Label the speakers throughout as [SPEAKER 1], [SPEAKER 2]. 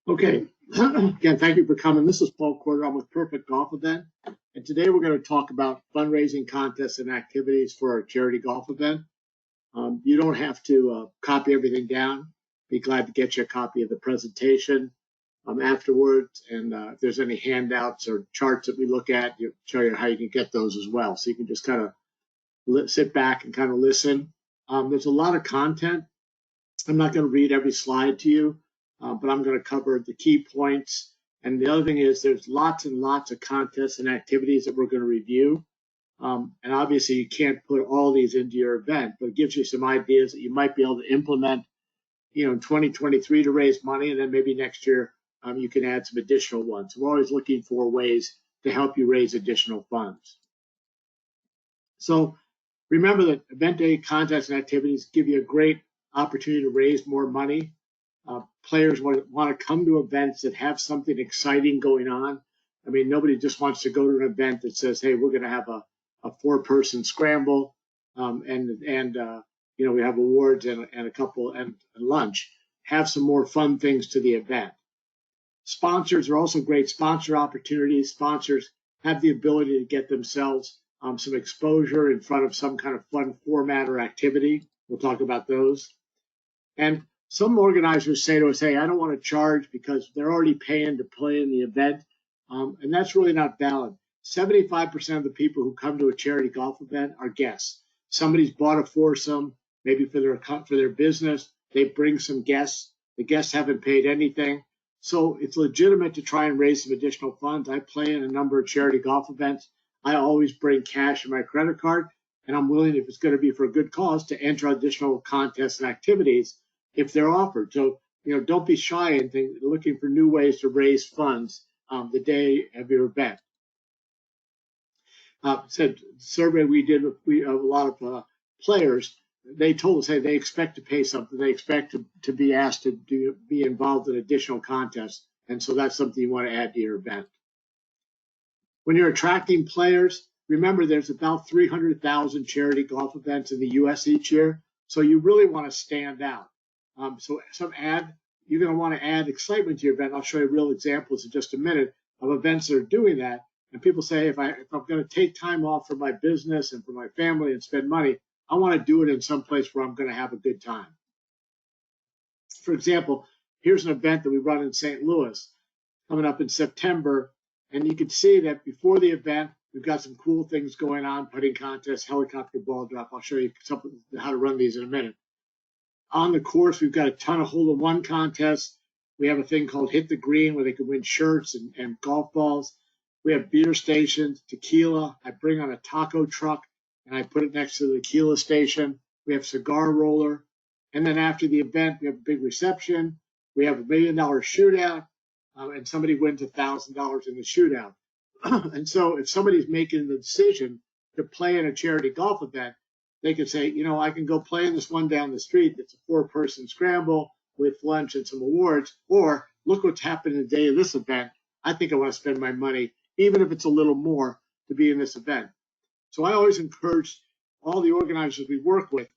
[SPEAKER 1] Okay, again, thank you for coming. This is Paul Corder. I'm with Perfect Golf Event, and today we're going to talk about fundraising contests and activities for our charity golf event. You don't have to copy everything down. Be glad to get you a copy of the presentation afterwards, and if there's any handouts or charts that we look at, you show you how you can get those as well. So you can just kind of sit back and kind of listen. There's a lot of content. I'm not going to read every slide to you, but I'm going to cover the key points. And the other thing is there's lots and lots of contests and activities that we're going to review. And obviously you can't put all these into your event, but it gives you some ideas that you might be able to implement, in 2023 to raise money, and then maybe next year you can add some additional ones. We're always looking for ways to help you raise additional funds. So remember that event day contests and activities give you a great opportunity to raise more money. Players want to come to events that have something exciting going on. I mean, nobody just wants to go to an event that says, hey, we're going to have a 4-person scramble and we have awards and a couple and lunch. Have some more fun things to the event. Sponsors are also great sponsor opportunities. Sponsors have the ability to get themselves some exposure in front of some kind of fun format or activity. We'll talk about those. And some organizers say to us, hey, I don't want to charge because they're already paying to play in the event. And that's really not valid. 75% of the people who come to a charity golf event are guests. Somebody's bought a foursome, maybe for their business. They bring some guests. The guests haven't paid anything. So it's legitimate to try and raise some additional funds. I play in a number of charity golf events. I always bring cash in my credit card, and I'm willing, if it's going to be for a good cause, to enter additional contests and activities if they're offered. So, don't be shy and looking for new ways to raise funds the day of your event. Said survey we did with a lot of players, they told us, hey, they expect to pay something. They expect to be asked to be involved in additional contests. And so that's something you want to add to your event. When you're attracting players, remember there's about 300,000 charity golf events in the U.S. each year. So you really want to stand out. So you're going to want to add excitement to your event. I'll show you real examples in just a minute of events that are doing that. And people say, if I'm going to take time off for my business and for my family and spend money, I want to do it in some place where I'm going to have a good time. For example, here's an event that we run in St. Louis coming up in September. And you can see that before the event, we've got some cool things going on, putting contests, helicopter ball drop. I'll show you how to run these in a minute. On the course, we've got a ton of hole-in-one contests. We have a thing called Hit the Green where they can win shirts and golf balls. We have beer stations, tequila. I bring on a taco truck and I put it next to the tequila station. We have cigar roller. And then after the event, we have a big reception. We have $1 million shootout, and somebody wins $1,000 in the shootout. And so if somebody's making the decision to play in a charity golf event, they could say, I can go play in this one down the street that's a 4-person scramble with lunch and some awards, or look what's happened the day of this event. I think I want to spend my money, even if it's a little more, to be in this event. So I always encourage all the organizers we work with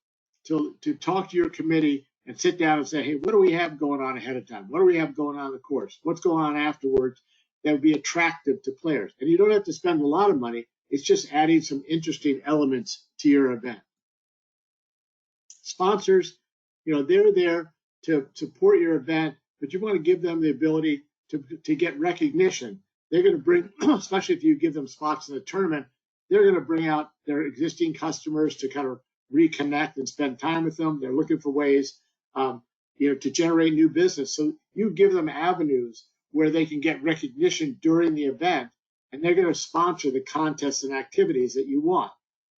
[SPEAKER 1] to talk to your committee and sit down and say, hey, what do we have going on ahead of time? What do we have going on the course? What's going on afterwards that would be attractive to players? And you don't have to spend a lot of money. It's just adding some interesting elements to your event. Sponsors, they're there to support your event, but you want to give them the ability to get recognition. They're going to bring, especially if you give them spots in the tournament, they're going to bring out their existing customers to kind of reconnect and spend time with them. They're looking for ways, to generate new business. So you give them avenues where they can get recognition during the event, and they're going to sponsor the contests and activities that you want.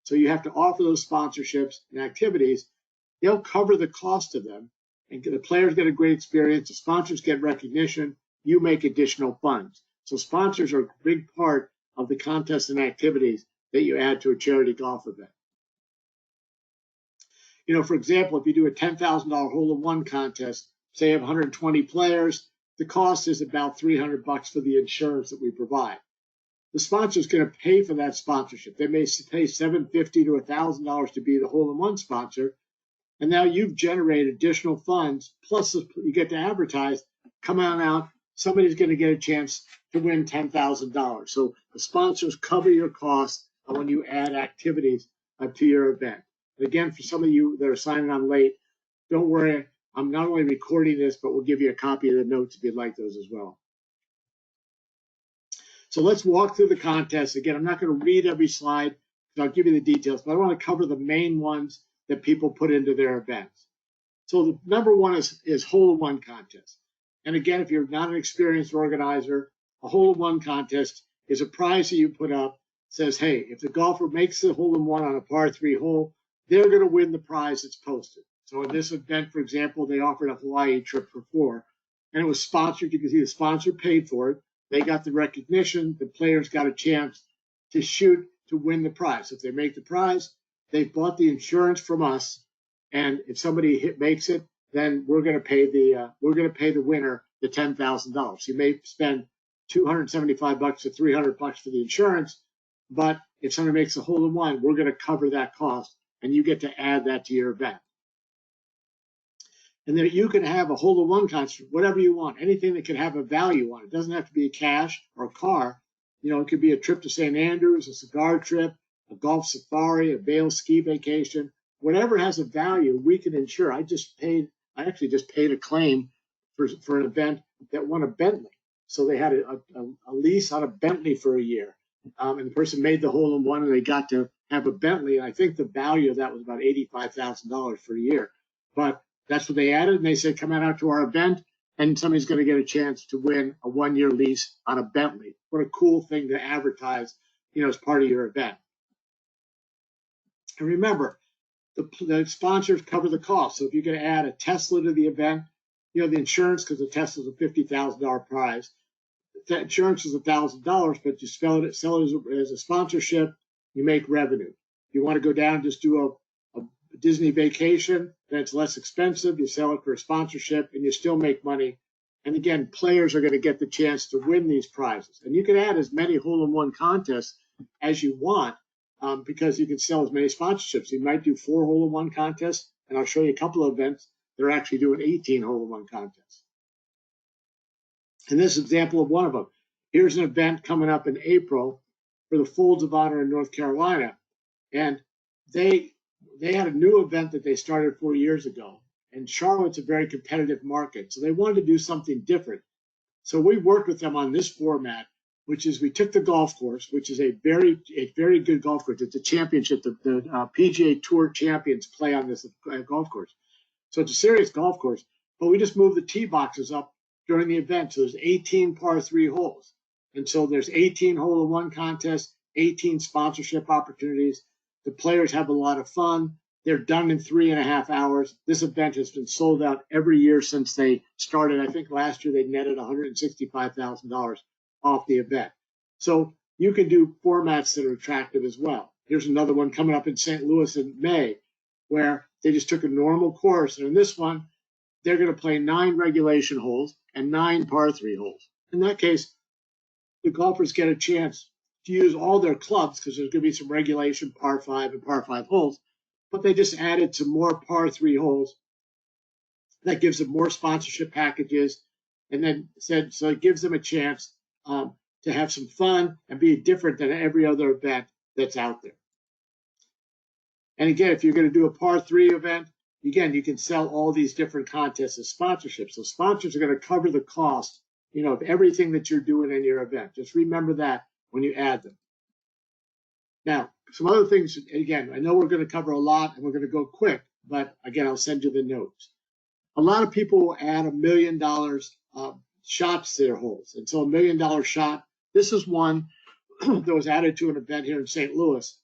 [SPEAKER 1] So you have to offer those sponsorships and activities. They'll cover the cost of them, and the players get a great experience. The sponsors get recognition. You make additional funds. So sponsors are a big part of the contests and activities that you add to a charity golf event. For example, if you do a $10,000 hole-in-one contest, say you have 120 players, the cost is about $300 for the insurance that we provide. The sponsor is going to pay for that sponsorship. They may pay $750 to $1,000 to be the hole-in-one sponsor, and now you've generated additional funds, plus you get to advertise, come on out somebody's going to get a chance to win $10,000. So the sponsors cover your costs when you add activities to your event. And again, for some of you that are signing on late, don't worry. I'm not only recording this, but we'll give you a copy of the notes if you'd like those as well. So let's walk through the contest. Again, I'm not going to read every slide, because I'll give you the details, but I want to cover the main ones that people put into their events. So the number one is hole-in-one contest. And again, if you're not an experienced organizer, a hole-in-one contest is a prize that you put up. Says, hey, if the golfer makes the hole-in-one on a par 3 hole, they're going to win the prize that's posted. So in this event, for example, they offered a Hawaii trip for 4, and it was sponsored. You can see the sponsor paid for it. They got the recognition. The players got a chance to shoot to win the prize. If they make the prize, they've bought the insurance from us. And if somebody makes it, then we're going to pay the winner the $10,000. You may spend $275 to $300 for the insurance, but if somebody makes a hole-in-one, we're going to cover that cost, and you get to add that to your event. And then you can have a hole-in-one contest, whatever you want, anything that can have a value on it. It doesn't have to be a cash or a car. It could be a trip to St. Andrews, a cigar trip, a golf safari, a Vail ski vacation. Whatever has a value, we can insure. I actually just paid a claim for an event that won a Bentley. So they had a lease on a Bentley for a year. And the person made the hole-in-one, and they got to have a Bentley. And I think the value of that was about $85,000 for a year. But that's what they added, and they said, come on out to our event, and somebody's going to get a chance to win a 1-year lease on a Bentley. What a cool thing to advertise, as part of your event. And remember, the sponsors cover the cost. So if you're going to add a Tesla to the event, the insurance, because the Tesla's a $50,000 prize, the insurance is $1,000, but you sell it as a sponsorship, you make revenue. If you want to go down and just do a Disney vacation, then it's less expensive. You sell it for a sponsorship, and you still make money. And again, players are going to get the chance to win these prizes. And you can add as many hole-in-one contests as you want, because you can sell as many sponsorships. You might do 4 hole-in-one contests, and I'll show you a couple of events that are actually doing 18 hole-in-one contests. And this is an example of one of them. Here's an event coming up in April for the Folds of Honor in North Carolina. And they had a new event that they started 4 years ago. And Charlotte's a very competitive market, so they wanted to do something different. So we worked with them on this format, which is we took the golf course, which is a very good golf course. It's a championship. The PGA Tour champions play on this golf course. So it's a serious golf course, but we just moved the tee boxes up during the event. So there's 18 par 3 holes. And so there's 18 hole-in-one contests, 18 sponsorship opportunities. The players have a lot of fun. They're done in 3.5 hours. This event has been sold out every year since they started. I think last year they netted $165,000 off the event. So you can do formats that are attractive as well. Here's another one coming up in St. Louis in May, where they just took a normal course. And in this one, they're going to play 9 regulation holes and 9 par 3 holes. In that case, the golfers get a chance to use all their clubs, because there's going to be some regulation par 5 and par 5 holes, but they just added some more par 3 holes. That gives them more sponsorship packages, and then so it gives them a chance to have some fun and be different than every other event that's out there. And again, if you're going to do a par 3 event, again, you can sell all these different contests as sponsorships. So sponsors are going to cover the cost, of everything that you're doing in your event. Just remember that when you add them. Now, some other things, again, I know we're going to cover a lot and we're going to go quick, but again, I'll send you the notes. A lot of people will add $1 million shots to their holes. And so $1 million shot, this is one that was added to an event here in St. Louis.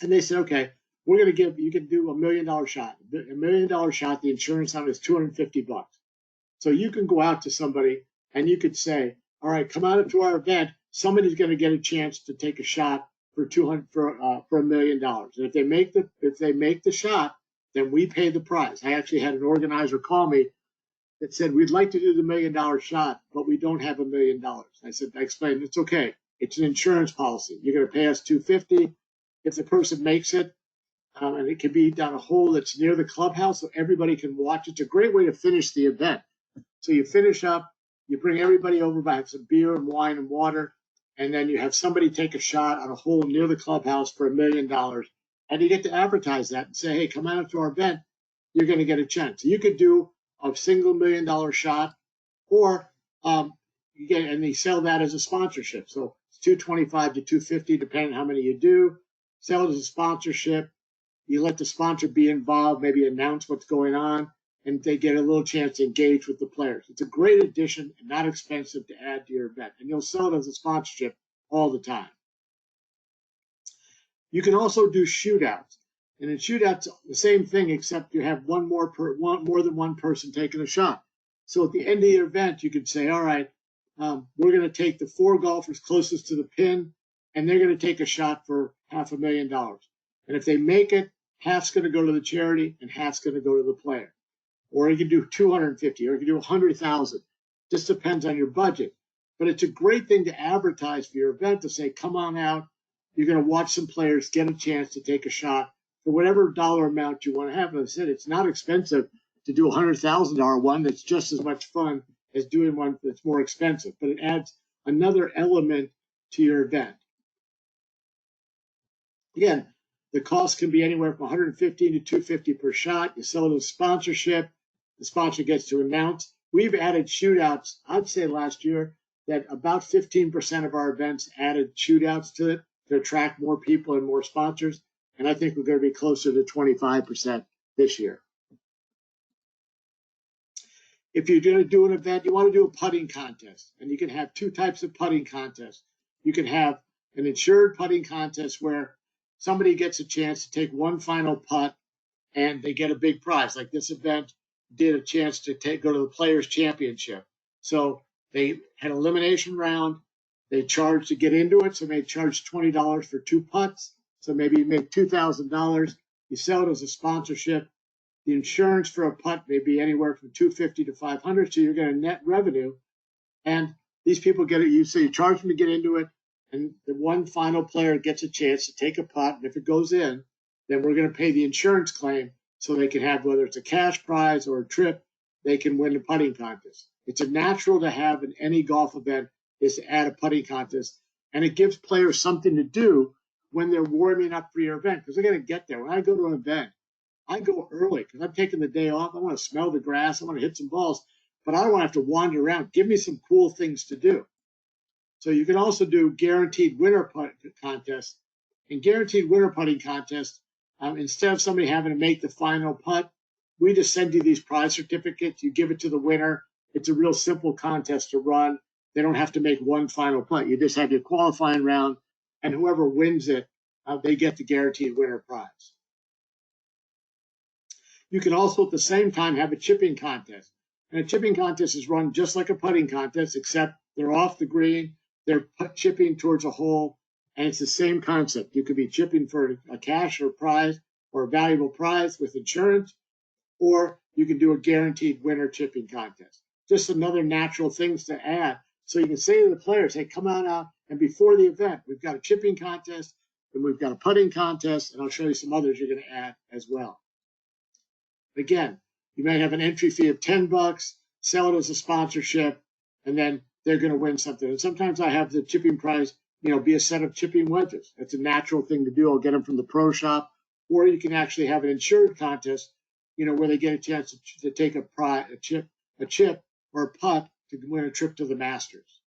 [SPEAKER 1] And they said, okay, we're going to you can do $1 million shot. $1 million shot, the insurance on it is $250. So you can go out to somebody and you could say, all right, come out to our event. Somebody's going to get a chance to take a shot for $1 million. And if they make the shot, then we pay the prize. I actually had an organizer call me that said, we'd like to do the $1 million shot, but we don't have $1 million. I explained, it's okay. It's an insurance policy. You're going to pay us $250 if the person makes it. And it can be down a hole that's near the clubhouse so everybody can watch. It's a great way to finish the event. So you finish up, You bring everybody over by some beer and wine and water, and then you have somebody take a shot on a hole near the clubhouse for $1 million. And you get to advertise that and say, hey, come out to our event. You're going to get a chance. So you could do a single $1 million shot, or you get, and they sell that as a sponsorship. So it's $225 to $250, depending on how many you do. Sell it as a sponsorship. You let the sponsor be involved, maybe announce what's going on, and they get a little chance to engage with the players. It's a great addition and not expensive to add to your event. And you'll sell it as a sponsorship all the time. You can also do shootouts. And in shootouts, the same thing, except you have more than one person taking a shot. So at the end of your event, you could say, all right, we're going to take the 4 golfers closest to the pin, and they're going to take a shot for $500,000. And if they make it, half's going to go to the charity and half's going to go to the player. Or you can do 250, or you can do 100,000. Just depends on your budget. But it's a great thing to advertise for your event, to say, come on out. You're going to watch some players get a chance to take a shot for whatever dollar amount you want to have. And I said, it's not expensive to do a $100,000 one that's just as much fun as doing one that's more expensive. But it adds another element to your event. Again, the cost can be anywhere from $115 to $250 per shot. You sell it as a sponsorship. The sponsor gets to announce. We've added shootouts. I'd say last year that about 15% of our events added shootouts to it to attract more people and more sponsors. And I think we're going to be closer to 25% this year. If you're going to do an event, you want to do a putting contest. And you can have 2 types of putting contests. You can have an insured putting contest where somebody gets a chance to take one final putt and they get a big prize. Like this event did a chance to go to the Players' Championship. So they had an elimination round. They charged to get into it. So they charged $20 for 2 putts. So maybe you make $2,000. You sell it as a sponsorship. The insurance for a putt may be anywhere from $250 to $500. So you're going to net revenue. And these people get it. So you charge them to get into it. And the one final player gets a chance to take a putt. And if it goes in, then we're going to pay the insurance claim so they can have, whether it's a cash prize or a trip, they can win the putting contest. It's a natural to have in any golf event is to add a putting contest. And it gives players something to do when they're warming up for your event, because they're going to get there. When I go to an event, I go early because I'm taking the day off. I want to smell the grass. I want to hit some balls, but I don't want to have to wander around. Give me some cool things to do. So you can also do guaranteed winner putt contests. In guaranteed winner putting contests, instead of somebody having to make the final putt, we just send you these prize certificates. You give it to the winner. It's a real simple contest to run. They don't have to make one final putt. You just have your qualifying round, and whoever wins it, they get the guaranteed winner prize. You can also at the same time have a chipping contest. And a chipping contest is run just like a putting contest, except they're off the green, they're chipping towards a hole, and it's the same concept. You could be chipping for a cash or prize or a valuable prize with insurance, or you can do a guaranteed winner chipping contest. Just another natural things to add. So you can say to the players, hey, come on out, and before the event, we've got a chipping contest, and we've got a putting contest, and I'll show you some others you're going to add as well. Again, you might have an entry fee of $10, sell it as a sponsorship, and then they're going to win something. And sometimes I have the chipping prize, be a set of chipping wedges. That's a natural thing to do. I'll get them from the pro shop. Or you can actually have an insured contest, where they get a chance to take a chip or a putt to win a trip to the Masters.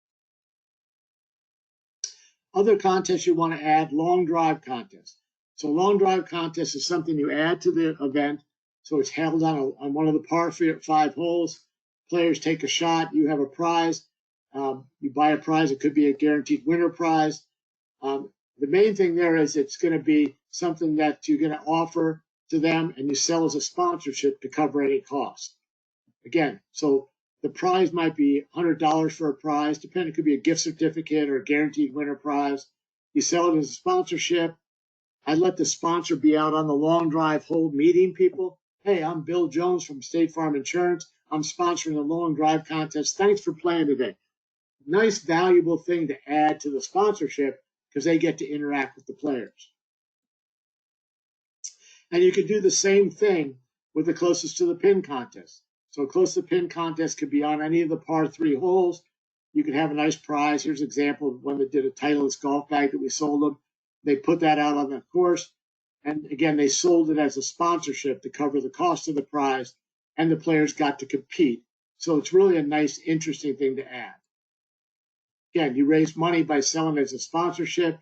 [SPEAKER 1] Other contests you want to add, long drive contest. So long drive contest is something you add to the event. So it's held on one of the par 5 holes. Players take a shot. You have a prize. You buy a prize. It could be a guaranteed winner prize. The main thing there is it's going to be something that you're going to offer to them, and you sell as a sponsorship to cover any cost. Again, so the prize might be $100 for a prize. Depending, it could be a gift certificate or a guaranteed winner prize. You sell it as a sponsorship. I let the sponsor be out on the long drive hole meeting people. Hey, I'm Bill Jones from State Farm Insurance. I'm sponsoring the long drive contest. Thanks for playing today. Nice, valuable thing to add to the sponsorship because they get to interact with the players. And you can do the same thing with the closest to the pin contest. So a close to the pin contest could be on any of the par 3 holes. You could have a nice prize. Here's an example of one that did a Titleist golf bag that we sold them. They put that out on the course. And again, they sold it as a sponsorship to cover the cost of the prize, and the players got to compete. So it's really a nice, interesting thing to add. Again, you raise money by selling it as a sponsorship.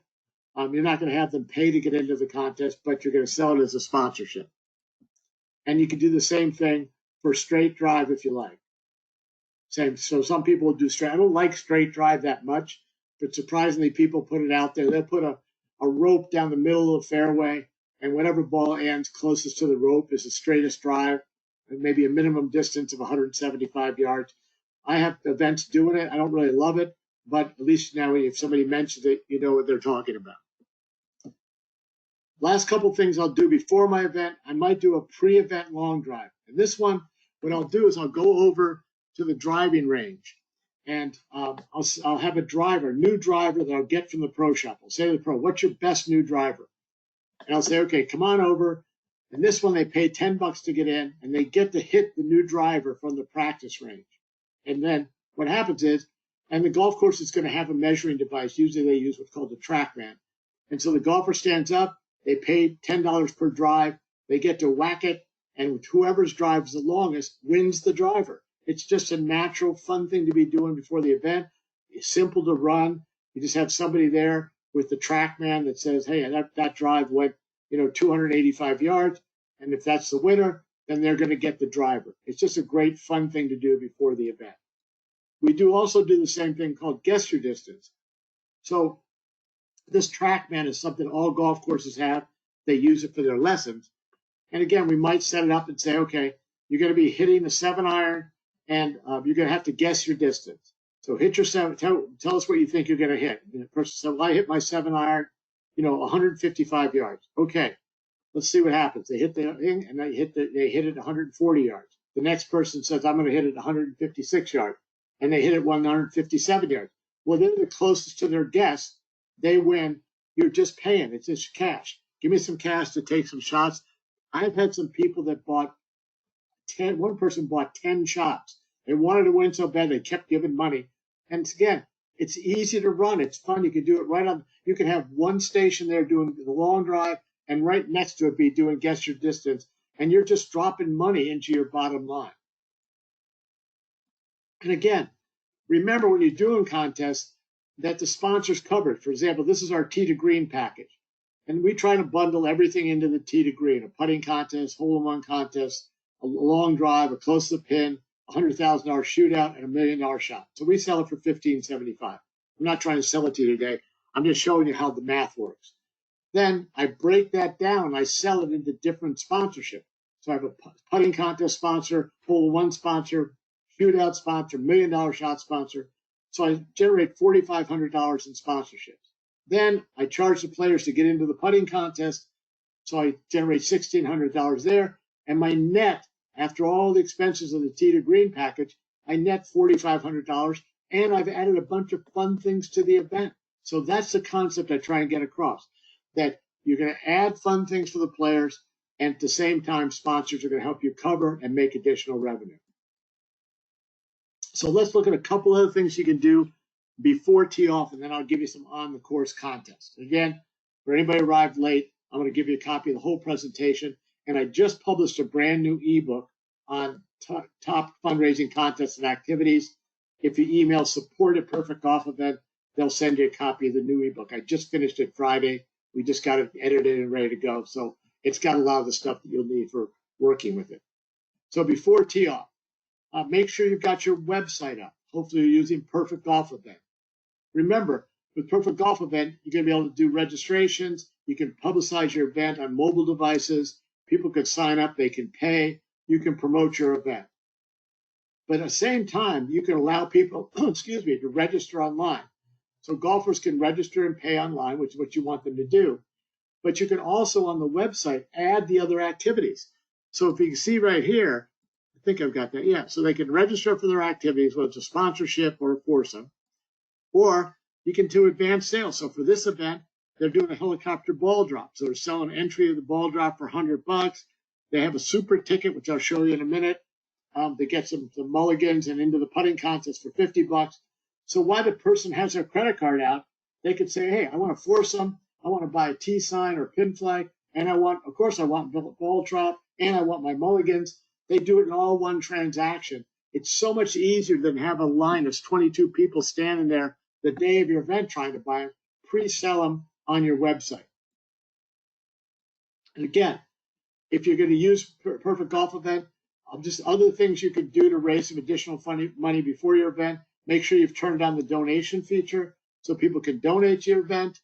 [SPEAKER 1] You're not going to have them pay to get into the contest, but you're going to sell it as a sponsorship. And you can do the same thing for straight drive if you like. Same. So some people will do straight. I don't like straight drive that much, but surprisingly, people put it out there. They'll put a rope down the middle of the fairway, and whatever ball ends closest to the rope is the straightest drive, and maybe a minimum distance of 175 yards. I have events doing it. I don't really love it, but at least now if somebody mentions it, you know what they're talking about. Last couple things I'll do before my event, I might do a pre-event long drive. And this one, what I'll do is I'll go over to the driving range, and I'll have a driver, new driver that I'll get from the pro shop. I'll say to the pro, what's your best new driver? And I'll say, okay, come on over. And this one, they pay $10 to get in, and they get to hit the new driver from the practice range. And then what happens is, and the golf course is going to have a measuring device. Usually they use what's called the TrackMan. And so the golfer stands up, they pay $10 per drive, they get to whack it, and whoever's drives the longest wins the driver. It's just a natural, fun thing to be doing before the event. It's simple to run. You just have somebody there with the TrackMan that says, hey, that drive went 285 yards, and if that's the winner, then they're going to get the driver. It's just a great, fun thing to do before the event. We do also do the same thing called guess your distance. So this TrackMan is something all golf courses have. They use it for their lessons. And again, we might set it up and say, okay, you're going to be hitting a 7-iron, and you're going to have to guess your distance. So hit your 7. Tell us what you think you're going to hit. And the person said, well, I hit my 7-iron, 155 yards. Okay, let's see what happens. They hit the thing, and they hit it 140 yards. The next person says, I'm going to hit it 156 yards, and they hit it 157 yards. Well, they're the closest to their guess. They win. You're just paying. It's just cash. Give me some cash to take some shots. I've had some people that bought 10. One person bought 10 shots. They wanted to win so bad they kept giving money. And again, it's easy to run. It's fun. You can do it right on. You can have one station there doing the long drive, and right next to it be doing guess your distance, and you're just dropping money into your bottom line. And again, remember when you're doing contests that the sponsor's covered. For example, this is our tee to green package, and we try to bundle everything into the tee to green: a putting contest, hole-in-one contest, a long drive, a close to the pin, $100,000 shootout, and $1 million shot. So we sell it for $1,575. I'm not trying to sell it to you today. I'm just showing you how the math works. Then I break that down and I sell it into different sponsorship. So I have a putting contest sponsor, hole-in-one sponsor, shootout sponsor, $1 million shot sponsor. So I generate $4,500 in sponsorships. Then I charge the players to get into the putting contest. So I generate $1,600 there. And my net, after all the expenses of the tee to green package, I net $4,500, and I've added a bunch of fun things to the event. So that's the concept I try and get across, that you're going to add fun things for the players, and at the same time, sponsors are going to help you cover and make additional revenue. So let's look at a couple other things you can do before tee off, and then I'll give you some on-the-course contests. Again, for anybody who arrived late, I'm going to give you a copy of the whole presentation. And I just published a brand new ebook on top fundraising contests and activities. If you email support@perfectgolfevent, they'll send you a copy of the new ebook. I just finished it Friday. We just got it edited and ready to go. So it's got a lot of the stuff that you'll need for working with it. So before tee off, make sure you've got your website up. Hopefully you're using Perfect Golf Event. Remember, with Perfect Golf Event, you're going to be able to do registrations. You can publicize your event on mobile devices. People can sign up, they can pay, you can promote your event. But at the same time, you can allow people, to register online. So golfers can register and pay online, which is what you want them to do. But you can also on the website add the other activities. So if you can see right here, I think I've got that, yeah. So they can register for their activities, whether it's a sponsorship or a foursome. Or you can do advanced sales. So for this event, they're doing a helicopter ball drop. So they're selling entry of the ball drop for $100. They have a super ticket, which I'll show you in a minute. They get some mulligans and into the putting contest for $50. So while the person has their credit card out, they could say, hey, I want to foursome, I want to buy a tee sign or pin flag, and I want ball drop, and I want my mulligans. They do it in all one transaction. It's so much easier than have a line of 22 people standing there the day of your event trying to buy them. Pre-sell them on your website. And again, if you're going to use Perfect Golf Event, just other things you could do to raise some additional money before your event. Make sure you've turned on the donation feature so people can donate to your event.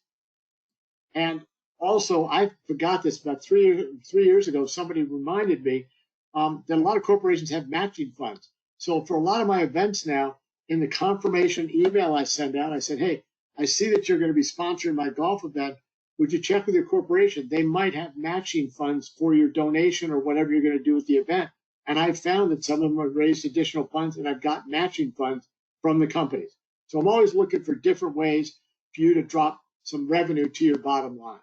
[SPEAKER 1] And also, I forgot this about three years ago. Somebody reminded me that a lot of corporations have matching funds. So for a lot of my events now, in the confirmation email I send out, I said, hey, I see that you're going to be sponsoring my golf event. Would you check with your corporation? They might have matching funds for your donation or whatever you're going to do with the event. And I've found that some of them have raised additional funds, and I've got matching funds from the companies. So I'm always looking for different ways for you to drop some revenue to your bottom line.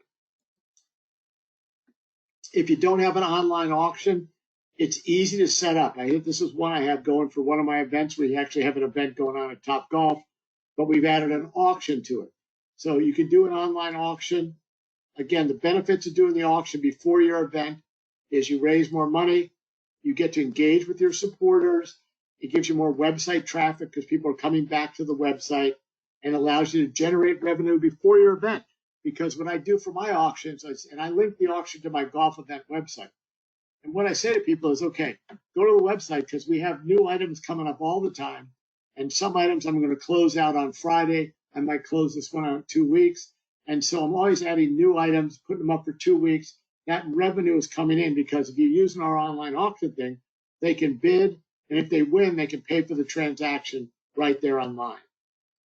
[SPEAKER 1] If you don't have an online auction, it's easy to set up. This is one I have going for one of my events. We actually have an event going on at Top Golf, but we've added an auction to it. So you can do an online auction. Again, the benefits of doing the auction before your event is you raise more money, you get to engage with your supporters, it gives you more website traffic because people are coming back to the website, and allows you to generate revenue before your event. Because what I do for my auctions, and I link the auction to my golf event website. And what I say to people is, okay, go to the website because we have new items coming up all the time. And some items I'm going to close out on Friday. I might close this one out in 2 weeks. And so I'm always adding new items, putting them up for 2 weeks. That revenue is coming in because if you're using our online auction thing, they can bid. And if they win, they can pay for the transaction right there online.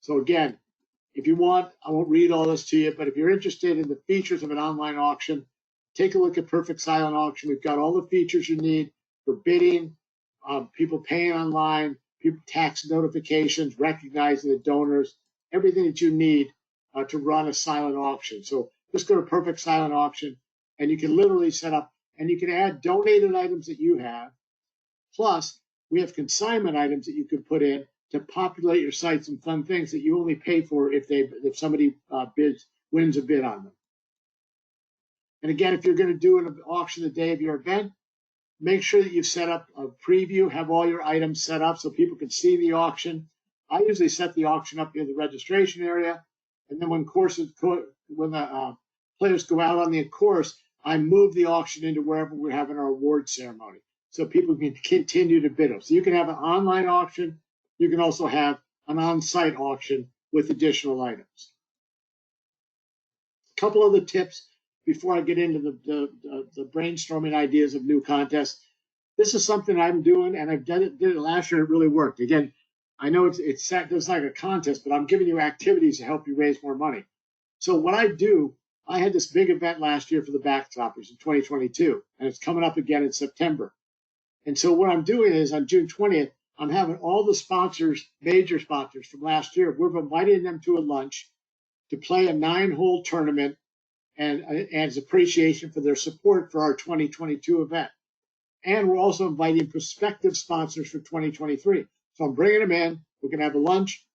[SPEAKER 1] So again, if you want, I won't read all this to you, but if you're interested in the features of an online auction, take a look at Perfect Silent Auction. We've got all the features you need for bidding, people paying online, people tax notifications, recognizing the donors, everything that you need to run a silent auction. So just go to Perfect Silent Auction, and you can literally set up, and you can add donated items that you have. Plus, we have consignment items that you can put in to populate your site, some fun things that you only pay for if somebody wins a bid on them. And again, if you're going to do an auction the day of your event, make sure that you've set up a preview, have all your items set up so people can see the auction. I usually set the auction up near the registration area, and then when the players go out on the course, I move the auction into wherever we're having our award ceremony, so people can continue to bid them. So you can have an online auction. You can also have an on-site auction with additional items. A couple other tips before I get into the brainstorming ideas of new contests. This is something I'm doing, and I did it last year. It really worked. Again, I know it's like a contest, but I'm giving you activities to help you raise more money. So what I do, I had this big event last year for the Backtoppers in 2022, and it's coming up again in September. And so what I'm doing is on June 20th, I'm having all the sponsors, major sponsors from last year, we're inviting them to a lunch to play a 9-hole tournament and as appreciation for their support for our 2022 event. And we're also inviting prospective sponsors for 2023. So I'm bringing them in. We're going to have a lunch.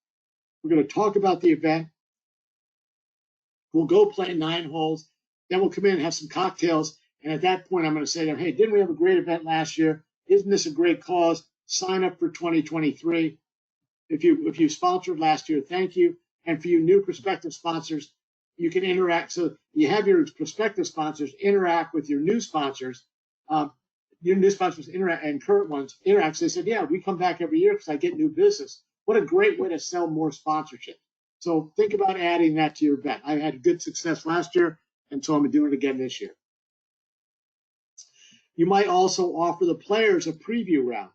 [SPEAKER 1] We're going to talk about the event. We'll go play 9 holes. Then we'll come in and have some cocktails. And at that point, I'm going to say to them, hey, didn't we have a great event last year? Isn't this a great cause? Sign up for 2023. If you sponsored last year, thank you. And for you new prospective sponsors, you can interact. So you have your prospective sponsors interact with your new sponsors. Your new sponsors interact and current ones interact. So they said, yeah, we come back every year because I get new business. What a great way to sell more sponsorship. So think about adding that to your event. I had good success last year, and so I'm doing it again this year. You might also offer the players a preview round.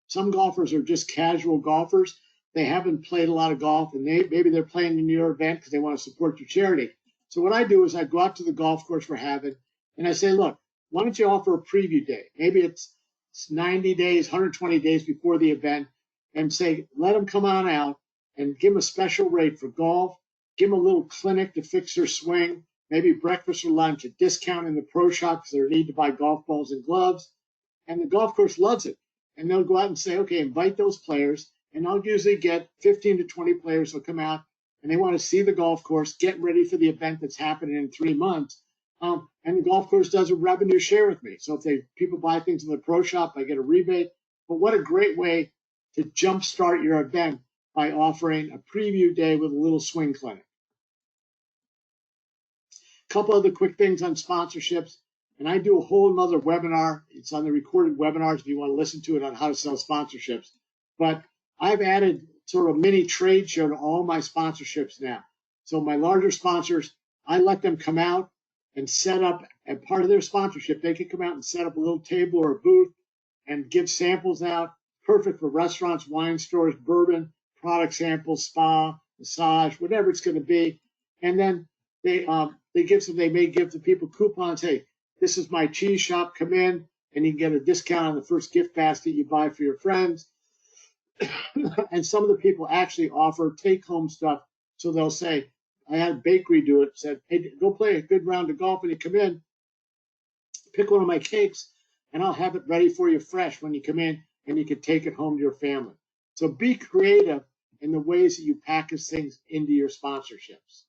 [SPEAKER 1] Some golfers are just casual golfers. They haven't played a lot of golf, and maybe they're playing in your event because they want to support your charity. So what I do is I go out to the golf course we're having, and I say, look, why don't you offer a preview day? Maybe it's 90 days, 120 days before the event, and say, let them come on out and give them a special rate for golf, give them a little clinic to fix their swing, maybe breakfast or lunch, a discount in the pro shop because they need to buy golf balls and gloves. And the golf course loves it. and they'll go out and say, okay, invite those players, and I'll usually get 15 to 20 players who'll come out, and they want to see the golf course, get ready for the event that's happening in 3 months. And the golf course does a revenue share with me. So if people buy things in the pro shop, I get a rebate. But what a great way to jumpstart your event by offering a preview day with a little swing clinic. A couple other quick things on sponsorships, and I do a whole nother webinar. It's on the recorded webinars if you want to listen to it on how to sell sponsorships. But I've added sort of a mini trade show to all my sponsorships now. So my larger sponsors, I let them come out and set up, as part of their sponsorship, they can come out and set up a little table or a booth and give samples out. Perfect for restaurants, wine stores, bourbon, product samples, spa, massage, whatever it's going to be. And then they may give the people coupons. Hey, this is my cheese shop. Come in, and you can get a discount on the first gift basket you buy for your friends. And some of the people actually offer take-home stuff. So they'll say, I had a bakery do it, said, hey, go play a good round of golf, and you come in, pick one of my cakes, and I'll have it ready for you fresh when you come in, and you can take it home to your family. So be creative in the ways that you package things into your sponsorships.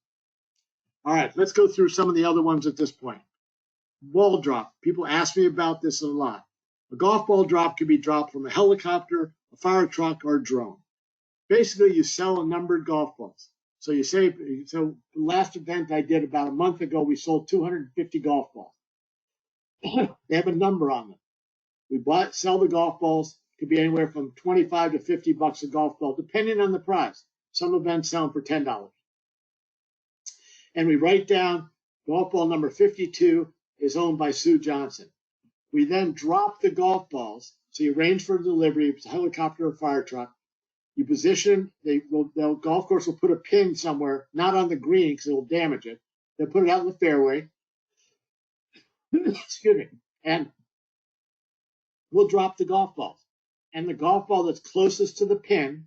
[SPEAKER 1] All right, let's go through some of the other ones at this point. Ball drop. People ask me about this a lot. A golf ball drop can be dropped from a helicopter, a fire truck, or a drone. Basically, you sell a numbered golf balls. So you say, so the last event I did about a month ago, we sold 250 golf balls. They have a number on them. We sell the golf balls. It could be anywhere from 25 to 50 bucks a golf ball, depending on the price. Some events sell them for $10. And we write down golf ball number 52 is owned by Sue Johnson. We then drop the golf balls. So you arrange for delivery, it's a helicopter or fire truck. You position, the golf course will put a pin somewhere, not on the green because it will damage it. They'll put it out in the fairway. Excuse me. And we'll drop the golf balls. And the golf ball that's closest to the pin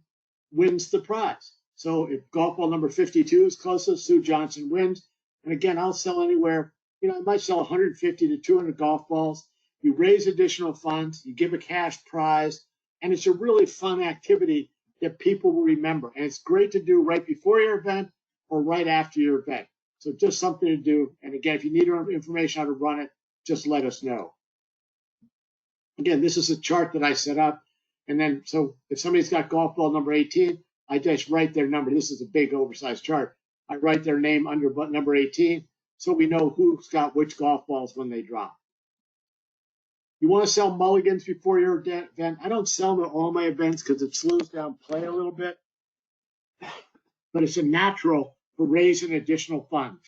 [SPEAKER 1] wins the prize. So if golf ball number 52 is closest, Sue Johnson wins. And again, I'll sell anywhere, I might sell 150 to 200 golf balls. You raise additional funds, you give a cash prize, and it's a really fun activity that people will remember. And it's great to do right before your event or right after your event. So just something to do. And again, if you need information how to run it, just let us know. Again, this is a chart that I set up. And then, so if somebody's got golf ball number 18, I just write their number. This is a big oversized chart. I write their name under number 18 so we know who's got which golf balls when they drop. You want to sell mulligans before your event? I don't sell them at all my events because it slows down play a little bit, but it's a natural for raising additional funds.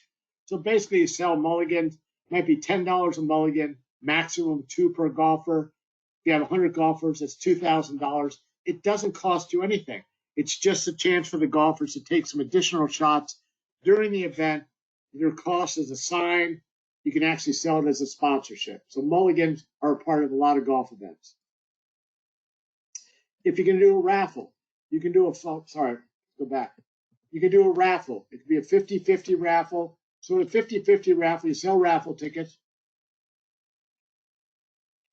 [SPEAKER 1] So basically, you sell mulligans, might be $10 a mulligan, maximum 2 per golfer. If you have 100 golfers, that's $2,000. It doesn't cost you anything. It's just a chance for the golfers to take some additional shots during the event. Your cost is a sign. You can actually sell it as a sponsorship. So mulligans are a part of a lot of golf events. If you're going to do a raffle, you can do You can do a raffle. It could be a 50-50 raffle. So in a 50-50 raffle, you sell raffle tickets.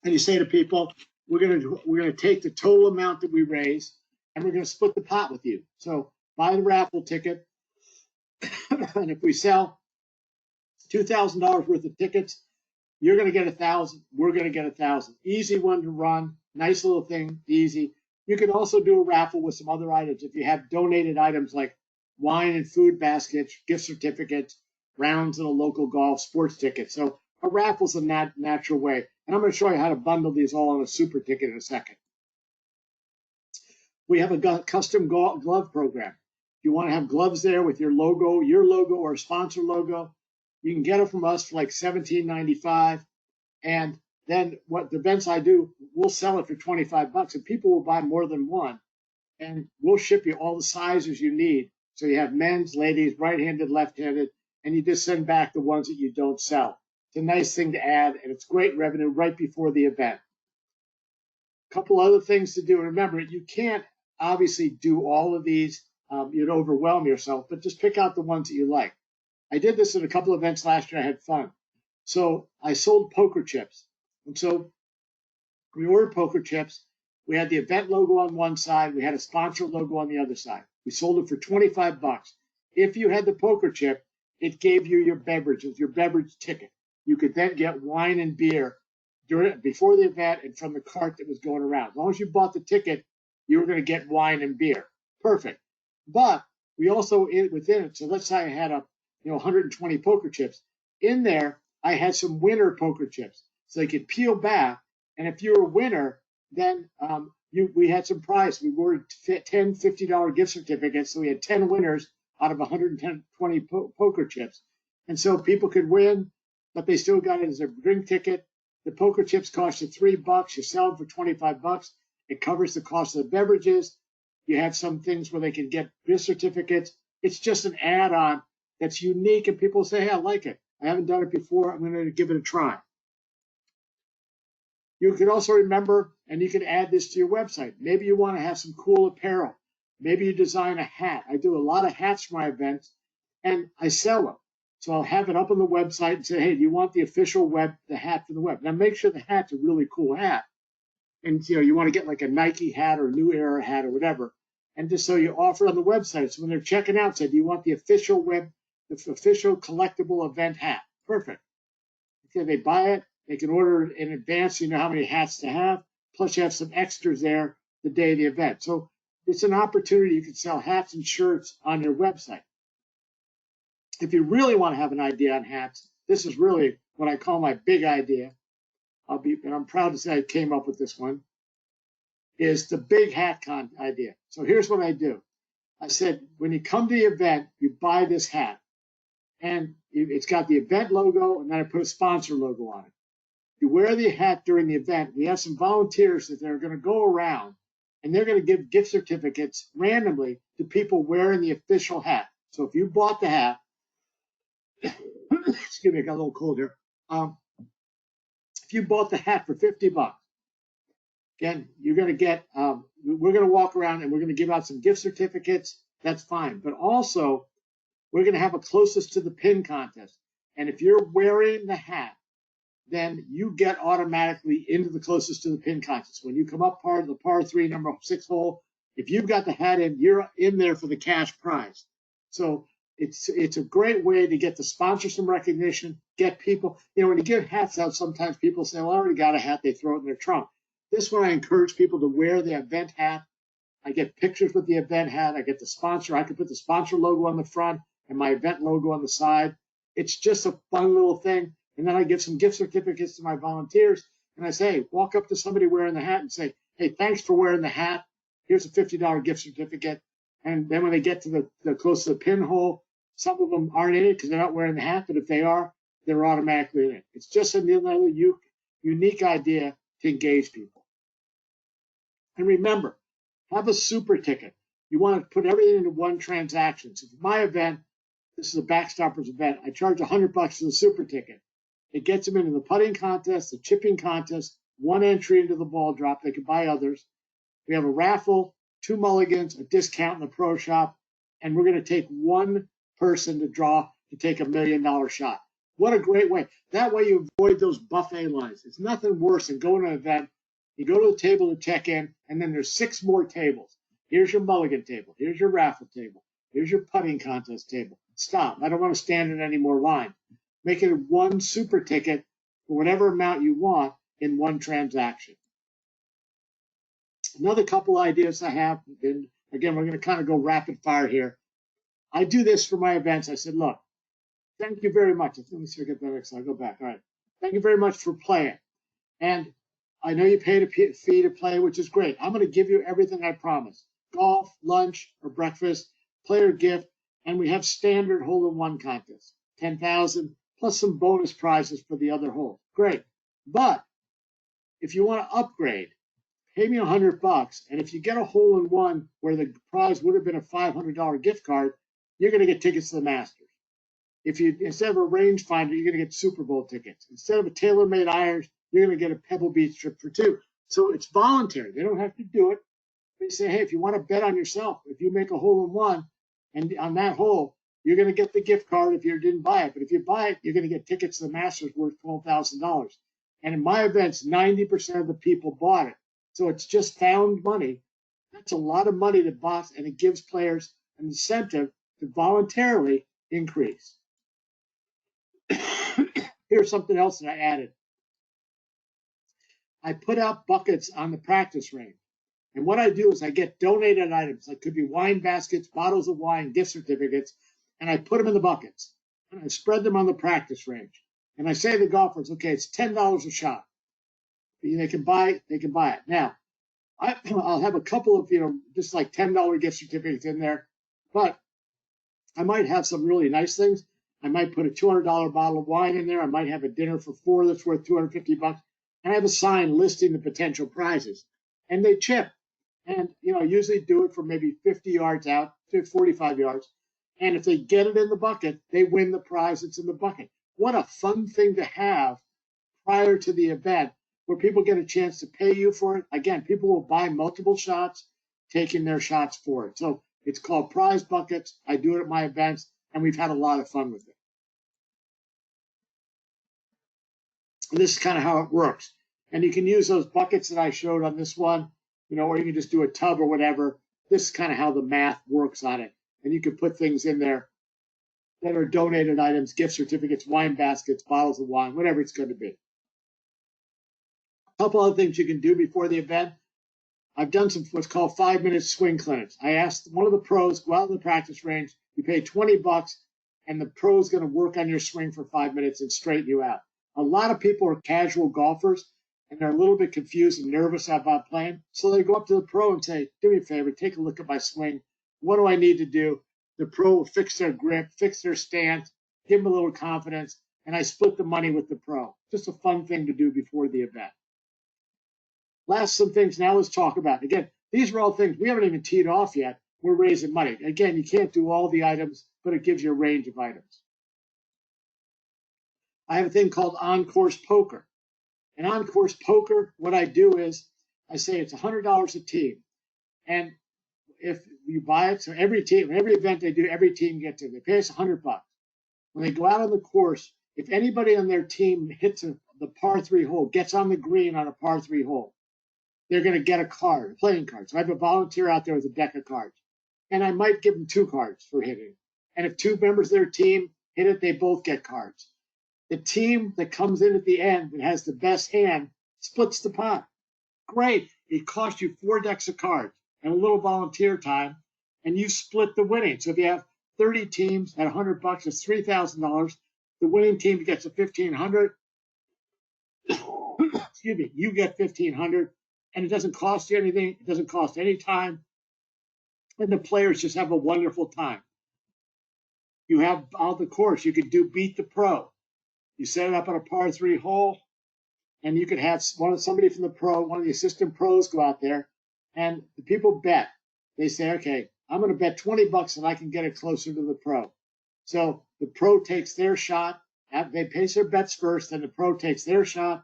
[SPEAKER 1] And you say to people, we're going to take the total amount that we raise, and we're going to split the pot with you. So buy the raffle ticket, and if we sell $2,000 worth of tickets, you're going to get 1,000. We're going to get 1,000. Easy one to run. Nice little thing. Easy. You can also do a raffle with some other items. If you have donated items like wine and food baskets, gift certificates, rounds in a local golf, sports ticket. So a raffle's a natural way. And I'm going to show you how to bundle these all on a super ticket in a second. We have a custom glove program. If you want to have gloves there with your logo or a sponsor logo, you can get them from us for like $17.95. And then what the events I do, we'll sell it for $25, and people will buy more than one. And we'll ship you all the sizes you need. So you have men's, ladies, right-handed, left-handed, and you just send back the ones that you don't sell. It's a nice thing to add, and it's great revenue right before the event. A couple other things to do. Remember, you can't obviously do all of these. You'd overwhelm yourself, but just pick out the ones that you like. I did this at a couple of events last year. I had fun. So I sold poker chips. And so we ordered poker chips. We had the event logo on one side. We had a sponsor logo on the other side. We sold it for 25 bucks. If you had the poker chip, it gave you your beverages, your beverage ticket. You could then get wine and beer before the event and from the cart that was going around. As long as you bought the ticket, you were going to get wine and beer. Perfect. But we also, within it, so let's say I had 120 poker chips. In there, I had some winner poker chips. So they could peel back. And if you're a winner, then we had some prize. We awarded 10 $50 gift certificates. So we had 10 winners out of 120 poker chips. And so people could win, but they still got it as a drink ticket. The poker chips cost you $3. You sell them for 25 bucks. It covers the cost of the beverages. You have some things where they can get gift certificates. It's just an add-on that's unique, and people say, hey, I like it. I haven't done it before. I'm going to give it a try. You can also remember, and you can add this to your website. Maybe you want to have some cool apparel. Maybe you design a hat. I do a lot of hats for my events, and I sell them. So I'll have it up on the website and say, hey, do you want the official the hat for the web? Now make sure the hat's a really cool hat. And you want to get like a Nike hat or a New Era hat or whatever. And just so you offer it on the website. So when they're checking out, say, do you want the official the official collectible event hat? Perfect. Okay, they buy it. They can order it in advance. So you know how many hats to have. Plus you have some extras there the day of the event. So it's an opportunity. You can sell hats and shirts on your website. If you really want to have an idea on hats, this is really what I call my big idea. And I'm proud to say I came up with this one, is the big hat idea. So here's what I do. I said, when you come to the event, you buy this hat. And it's got the event logo, and then I put a sponsor logo on it. You wear the hat during the event. We have some volunteers that they're going to go around, and they're going to give gift certificates randomly to people wearing the official hat. So if you bought the hat, excuse me, I got a little cold here. If you bought the hat for 50 bucks, again, you're going to get, we're going to walk around and we're going to give out some gift certificates. That's fine. But also, we're going to have a closest to the pin contest. And if you're wearing the hat, then you get automatically into the closest to the pin contest. When you come up the par 3, number 6 hole, if you've got the hat in, you're in there for the cash prize. So it's a great way to get the sponsor some recognition, get people, when you give hats out, sometimes people say, well, I already got a hat, they throw it in their trunk. This one, I encourage people to wear the event hat. I get pictures with the event hat. I get the sponsor. I can put the sponsor logo on the front and my event logo on the side. It's just a fun little thing. And then I give some gift certificates to my volunteers. And I say, hey, walk up to somebody wearing the hat and say, hey, thanks for wearing the hat. Here's a $50 gift certificate. And then when they get to the close to the pinhole, some of them aren't in it because they're not wearing the hat. But if they are, they're automatically in it. It's just another unique idea to engage people. And remember, have a super ticket. You want to put everything into one transaction. So for my event, this is a Backstoppers event, I charge $100 for the super ticket. It gets them into the putting contest, the chipping contest, one entry into the ball drop. They can buy others. We have a raffle, 2 mulligans, a discount in the pro shop, and we're going to take one person to draw to take $1 million shot. What a great way. That way you avoid those buffet lines. It's nothing worse than going to an event. You go to the table to check in, and then there's 6 more tables. Here's your mulligan table. Here's your raffle table. Here's your putting contest table. Stop. I don't want to stand in any more line. Make it one super ticket for whatever amount you want in one transaction. Another couple ideas I have, and again, we're going to kind of go rapid fire here. I do this for my events. I said, look, thank you very much. Let me see if I get that next. I'll go back. All right. Thank you very much for playing. And I know you paid a fee to play, which is great. I'm going to give you everything I promised. Golf, lunch, or breakfast, player gift, and we have standard hole-in-one contest, 10,000 plus some bonus prizes for the other hole. Great. But if you want to upgrade, pay me $100, and if you get a hole-in-one where the prize would have been a $500 gift card, you're going to get tickets to the Masters. If you, instead of a rangefinder, you're going to get Super Bowl tickets. Instead of a TaylorMade irons, you're going to get a Pebble Beach trip for 2. So it's voluntary. They don't have to do it. They say, hey, if you want to bet on yourself, if you make a hole-in-one, and on that hole, you're going to get the gift card if you didn't buy it. But if you buy it, you're going to get tickets to the Masters worth $12,000. And in my events, 90% of the people bought it. So it's just found money. That's a lot of money to boss, and it gives players an incentive to voluntarily increase. Here's something else that I added. I put out buckets on the practice range. And what I do is I get donated items, like could be wine baskets, bottles of wine, gift certificates, and I put them in the buckets. And I spread them on the practice range. And I say to the golfers, okay, it's $10 a shot. They can buy it. Now, I'll have a couple of, just like $10 gift certificates in there, but I might have some really nice things. I might put a $200 bottle of wine in there. I might have a dinner for four that's worth $250. And I have a sign listing the potential prizes. And they chip. And, I usually do it from maybe 50 yards out to 45 yards. And if they get it in the bucket, they win the prize that's in the bucket. What a fun thing to have prior to the event where people get a chance to pay you for it. Again, people will buy multiple shots, taking their shots for it. So it's called prize buckets. I do it at my events, and we've had a lot of fun with it. And this is kind of how it works. And you can use those buckets that I showed on this one, or you can just do a tub or whatever. This is kind of how the math works on it. And you can put things in there that are donated items, gift certificates, wine baskets, bottles of wine, whatever it's going to be. A couple other things you can do before the event. I've done some what's called 5-minute swing clinics. I asked one of the pros, go out in the practice range, you pay $20, and the pro is going to work on your swing for 5 minutes and straighten you out. A lot of people are casual golfers, and they're a little bit confused and nervous about playing. So they go up to the pro and say, do me a favor, take a look at my swing. What do I need to do? The pro will fix their grip, fix their stance, give them a little confidence, and I split the money with the pro. Just a fun thing to do before the event. Last some things now let's talk about. Again, these are all things we haven't even teed off yet. We're raising money. Again, you can't do all the items, but it gives you a range of items. I have a thing called on-course poker. And on-course poker, what I do is I say it's $100 a team. And if you buy it, so every team, every event they do, every team gets it. They pay us $100. When they go out on the course, if anybody on their team hits the par 3 hole, gets on the green on a par 3 hole, they're going to get a card, a playing card. So I have a volunteer out there with a deck of cards. And I might give them 2 cards for hitting. And if 2 members of their team hit it, they both get cards. The team that comes in at the end and has the best hand splits the pot. Great. It costs you 4 decks of cards and a little volunteer time, and you split the winning. So if you have 30 teams at $100, it's $3,000. The winning team gets a $1,500. Excuse me, you get $1,500, and it doesn't cost you anything. It doesn't cost any time, and the players just have a wonderful time. You have on the course. You could do beat the pro. You set it up on a par 3 hole, and you could have somebody from the pro, one of the assistant pros, go out there, and the people bet. They say, okay, I'm going to bet $20 that I can get it closer to the pro. So the pro takes their shot. They place their bets first, then the pro takes their shot.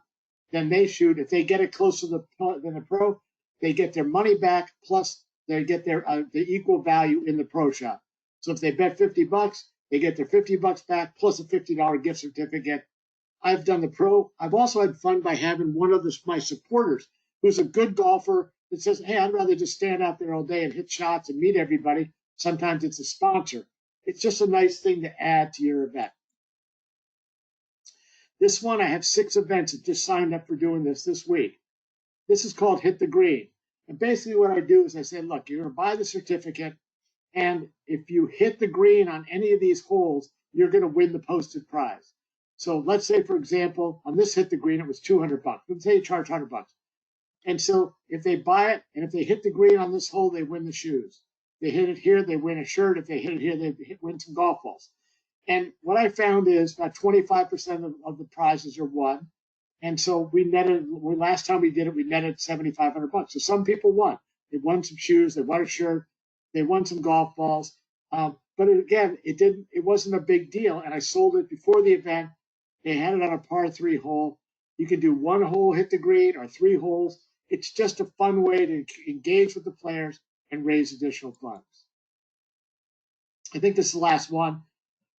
[SPEAKER 1] Then they shoot. If they get it closer than the pro, they get their money back, plus they get their the equal value in the pro shot. So if they bet $50, they get their $50 back, plus a $50 gift certificate. I've done the pro. I've also had fun by having one of my supporters who's a good golfer that says, hey, I'd rather just stand out there all day and hit shots and meet everybody. Sometimes it's a sponsor. It's just a nice thing to add to your event. This one, I have 6 events that just signed up for doing this week. This is called Hit the Green. And basically what I do is I say, look, you're going to buy the certificate, and if you hit the green on any of these holes, you're going to win the posted prize. So let's say, for example, on this Hit the Green, it was $200. Let's say you charge $100. And so if they buy it, and if they hit the green on this hole, they win the shoes. If they hit it here, they win a shirt. If they hit it here, they win some golf balls. And what I found is about 25% of the prizes are won. And so we netted, last time we did it, we netted $7,500. So some people won. They won some shoes, they won a shirt, they won some golf balls. But again, it wasn't a big deal. And I sold it before the event. They had it on a par 3 hole. You can do 1 hole, hit the green, or 3 holes. It's just a fun way to engage with the players and raise additional funds. I think this is the last one.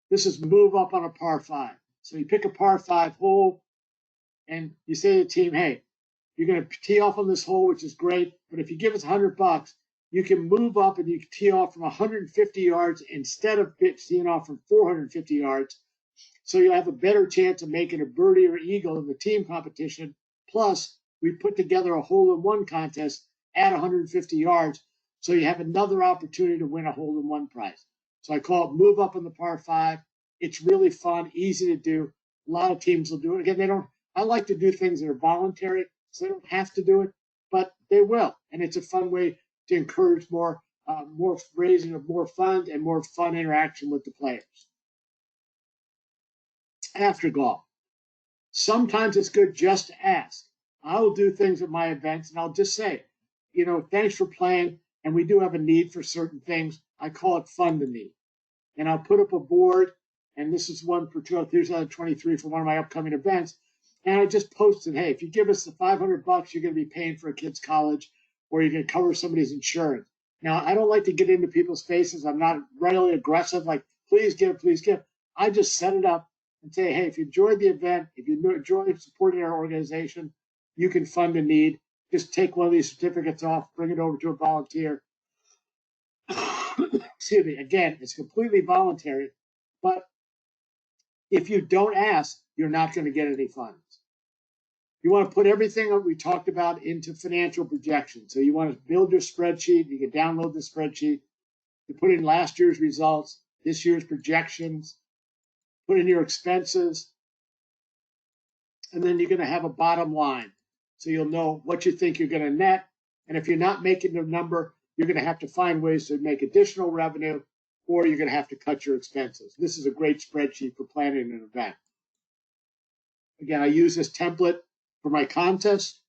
[SPEAKER 1] This is move up on a par 5. So you pick a par 5 hole, and you say to the team, hey, You're going to tee off on this hole, which is great. But if you give us $100, you can move up and you can tee off from 150 yards instead of teeing off from 450 yards. So you'll have a better chance of making a birdie or eagle in the team competition. Plus, we put together a hole-in-one contest at 150 yards. So you have another opportunity to win a hole-in-one prize. So I call it Move Up on the Par 5. It's really fun, easy to do. A lot of teams will do it. Again, I like to do things that are voluntary, so they don't have to do it, but they will. And it's a fun way to encourage more raising of more funds and more fun interaction with the players. After golf, sometimes it's good just to ask. I will do things at my events, and I'll just say, thanks for playing, and we do have a need for certain things. I call it fund the need. And I'll put up a board, and this is one for 2023 for one of my upcoming events. And I just posted, hey, if you give us the $500, you're going to be paying for a kid's college, or you're going to cover somebody's insurance. Now, I don't like to get into people's faces. I'm not really aggressive, like, please give, please give. I just set it up and say, hey, if you enjoyed the event, if you enjoyed supporting our organization, you can fund a need. Just take one of these certificates off, bring it over to a volunteer. Excuse me. Again, it's completely voluntary, but if you don't ask, you're not going to get any funds. You want to put everything that we talked about into financial projections. So you want to build your spreadsheet. You can download the spreadsheet. You put in last year's results, this year's projections, put in your expenses, and then you're going to have a bottom line. So you'll know what you think you're going to net. And if you're not making the number, you're going to have to find ways to make additional revenue, or you're going to have to cut your expenses. This is a great spreadsheet for planning an event. Again, I use this template for my contest.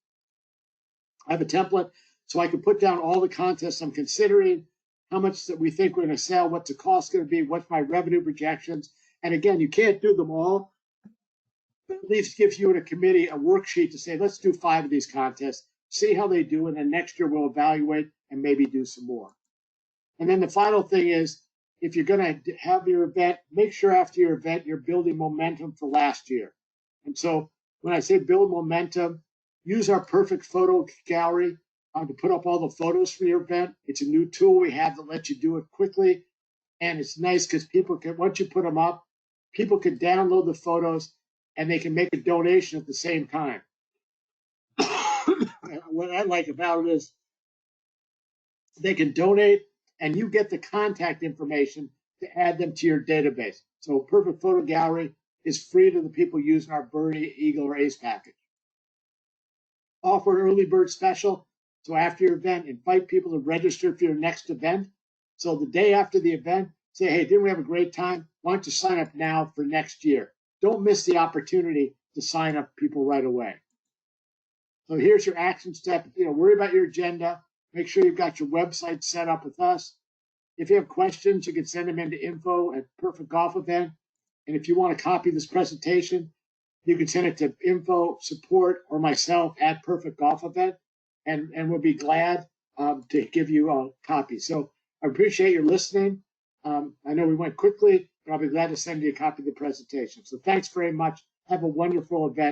[SPEAKER 1] I have a template so I can put down all the contests I'm considering, how much that we think we're going to sell, what's the cost going to be, what's my revenue projections. And again, you can't do them all, but at least gives you and a committee a worksheet to say, let's do 5 of these contests, see how they do, and then next year we'll evaluate and maybe do some more. And then the final thing is, if you're going to have your event, make sure after your event you're building momentum for last year. And so when I say build momentum, use our perfect photo gallery to put up all the photos for your event. It's a new tool we have that lets you do it quickly. And it's nice because people can, once you put them up, people can download the photos and they can make a donation at the same time. What I like about it is they can donate and you get the contact information to add them to your database. So Perfect Photo Gallery is free to the people using our Birdie, Eagle, or Ace package. Offer an early bird special. So after your event, invite people to register for your next event. So the day after the event, say, hey, didn't we have a great time? Why don't you sign up now for next year? Don't miss the opportunity to sign up people right away. So here's your action step. Worry about your agenda. Make sure you've got your website set up with us. If you have questions, you can send them into info@Perfect Golf Event. And if you want to copy this presentation, you can send it to info, support, or myself at Perfect Golf Event, and we'll be glad to give you a copy. So I appreciate your listening. I know we went quickly, but I'll be glad to send you a copy of the presentation. So thanks very much. Have a wonderful event.